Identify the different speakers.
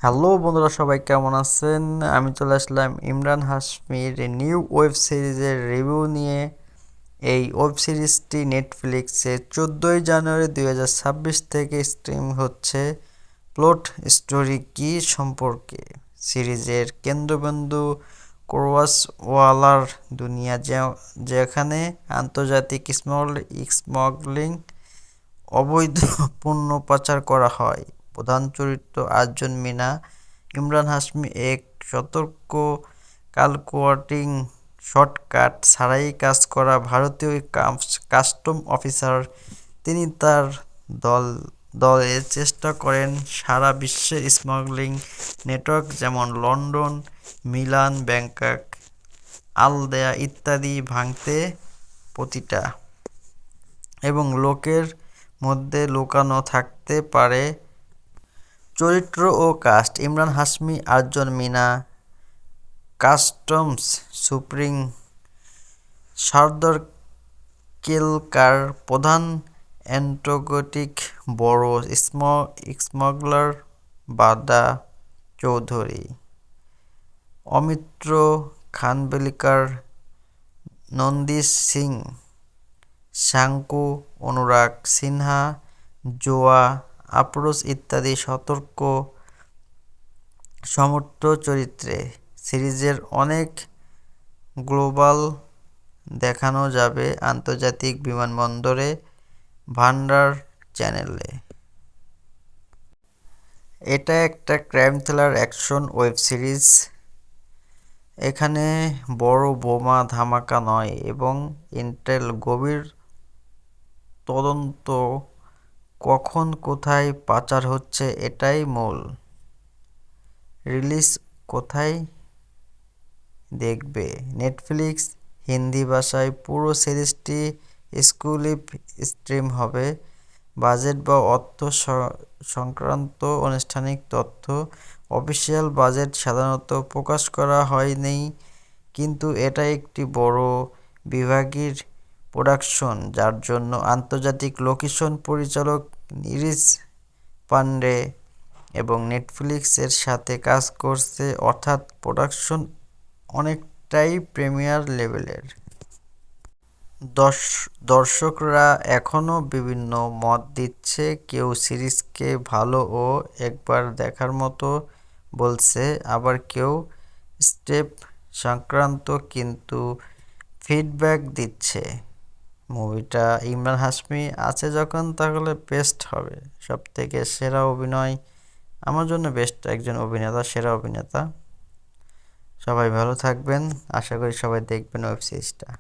Speaker 1: Hello বন্ধুরা, সবাই কেমন আছেন? আমি চলে আসলাম ইমরান হাশমির নিউ ওয়েব সিরিজের রিভিউ নিয়ে। এই ওয়েব সিরিজটি নেটফ্লিক্সে 14ই জানুয়ারি 2026 থেকে স্ট্রিম হচ্ছে। প্লট স্টোরি কি সম্পর্কে? সিরিজের কেন্দ্রবিন্দু ক্রোয়াসওয়ালার দুনিয়া, যেখানে আন্তর্জাতিক স্মাগলিং, অবৈধ পণ্য পাচার করা হয়। প্রধান চরিত্র আর্জুন মিনা। ইমরান হাশমি এক সতর্ক, ক্যালকুলেটিং, শর্টকাট ছাড়াই কাজ করা ভারতীয় কাস্টম অফিসার। তিনি তার দলে চেষ্টা করেন সারা বিশ্বের স্মাগলিং নেটওয়ার্ক, যেমন লন্ডন, মিলান, ব্যাংকক, আলদেয়া ইত্যাদি ভাঙতে। প্রতিটা এবং লোকের মধ্যে লুকানো থাকতে পারে। চরিত্র ও cast: Imran Hashmi, Arjun Meena, customs supreme Sardar Kelkar, প্রধান অ্যান্টাগনিস্ট বড় স্মাগলার বাদা চৌধুরী, অমিত্র খানবেলকার, নন্দিত সিং, শাঙ্কু, অনুরাগ সিনহা, জোয়া আফরোজ ইত্যাদি সতর্ক সমর্থ চরিত্রে। সিরিজের অনেক গ্লোবাল দেখানো যাবে আন্তর্জাতিক বিমানবন্দরে, ভান্ডার চ্যানেলে। এটা একটা crime thriller action web series. এখানে বড় বোমা ধামাকা নয়, এবং ইন্টেল গভীর তদন্ত, কখন কোথায় পাচার হচ্ছে এটাই মূল। রিলিজ কোথায় দেখবে? নেটফ্লিক্স হিন্দি ভাষায় পুরো সিরিজটি এক্সক্লুসিভ স্ট্রিম হবে। বাজেট বা অর্থ সংক্রান্ত আনুষ্ঠানিক তথ্য: অফিসিয়াল বাজেট সাধারণত প্রকাশ করা হয়নি, কিন্তু এটা একটি বড় বিভাগীয় প্রোডাকশন, যার জন্য আন্তর্জাতিক লোকেশন পরিচালক নীরজ পান্ডে এবং নেটফ্লিক্স এর সাথে কাজ করছে, অর্থাৎ প্রোডাকশন অনেকটাই প্রিমিয়ার লেভেলের। দর্শকরা এখনও বিভিন্ন মত দিচ্ছে। কেউ সিরিজকে ভালো ও একবার দেখার মতো বলছে, আবার কেউ স্টেপ সংক্রান্ত কিন্তু ফিডব্যাক দিচ্ছে। মুভিটা ইমরান হাশমি আছে যখন, তাহলে বেস্ট হবে। সবথেকে সেরা অভিনয়, আমার জন্য বেস্ট একজন অভিনেতা, সেরা অভিনেতা। সবাই ভালো থাকবেন, আশা করি সবাই দেখবেন ওয়েব সিরিজটা।